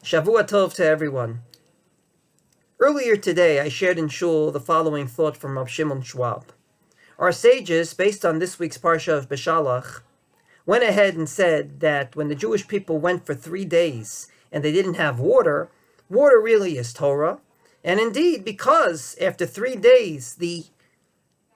Shavua Tov to everyone. Earlier today, I shared in Shul the following thought from Rav Shimon Schwab. Our sages, based on this week's Parsha of Beshalach, went ahead and said that when the Jewish people went for 3 days and they didn't have water, water really is Torah. And indeed, because after 3 days, the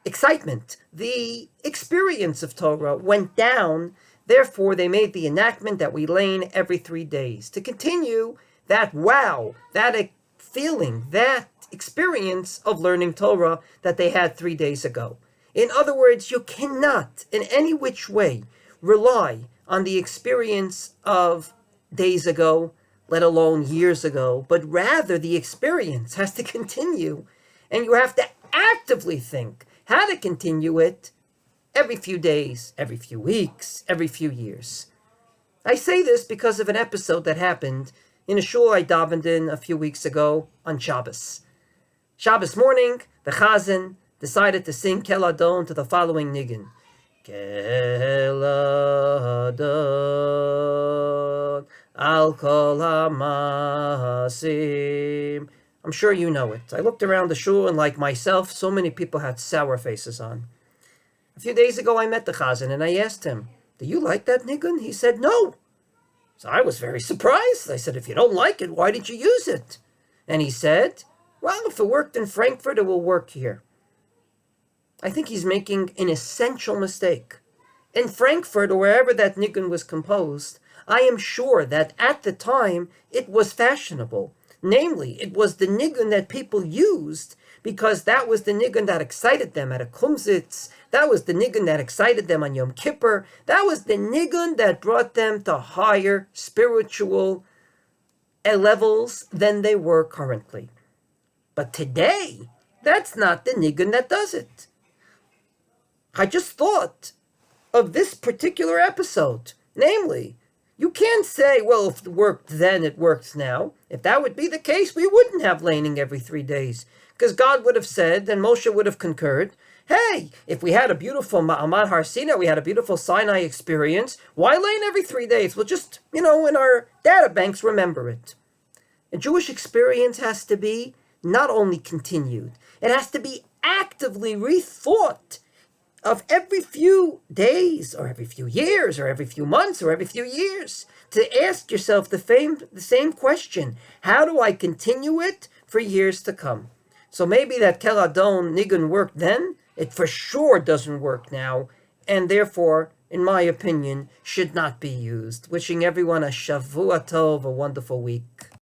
excitement, the experience of Torah went down, therefore they made the enactment that we lane every 3 days to continue that wow, that feeling, that experience of learning Torah that they had 3 days ago. In other words, you cannot in any which way rely on the experience of days ago, let alone years ago, but rather the experience has to continue, and you have to actively think how to continue it every few days, every few weeks, every few years. I say this because of an episode that happened in a shul I davened in a few weeks ago on Shabbos. Shabbos morning, the Chazan decided to sing Kel Adon to the following Niggun. Kel Adon al kol ha'masim. I'm sure you know it. I looked around the shul and like myself, so many people had sour faces on. A few days ago I met the Chazan and I asked him, do you like that Niggun? He said, no. So I was very surprised. I said, if you don't like it, why did you use it? And he said, well, if it worked in Frankfurt, it will work here. I think he's making an essential mistake. In Frankfurt, or wherever that Niggun was composed, I am sure that at the time it was fashionable. Namely, it was the Niggun that people used because that was the Niggun that excited them at a Kumsitz. That was the Niggun that excited them on Yom Kippur. That was the Niggun that brought them to higher spiritual levels than they were currently. But today, that's not the Niggun that does it. I just thought of this particular episode. Namely, you can't say, well, if it worked then, it works now. If that would be the case, we wouldn't have laning every 3 days. Because God would have said, and Moshe would have concurred, hey, if we had a beautiful Ma'amad Har Sinai, we had a beautiful Sinai experience, why lane every 3 days? We'll just, in our data banks, remember it. A Jewish experience has to be not only continued, it has to be actively rethought of every few days, or every few years, or every few months, or every few years, to ask yourself the same question. How do I continue it for years to come? So maybe that Kel Adon Niggun worked then, it for sure doesn't work now, and therefore, in my opinion, should not be used. Wishing everyone a Shavua Tov, a wonderful week.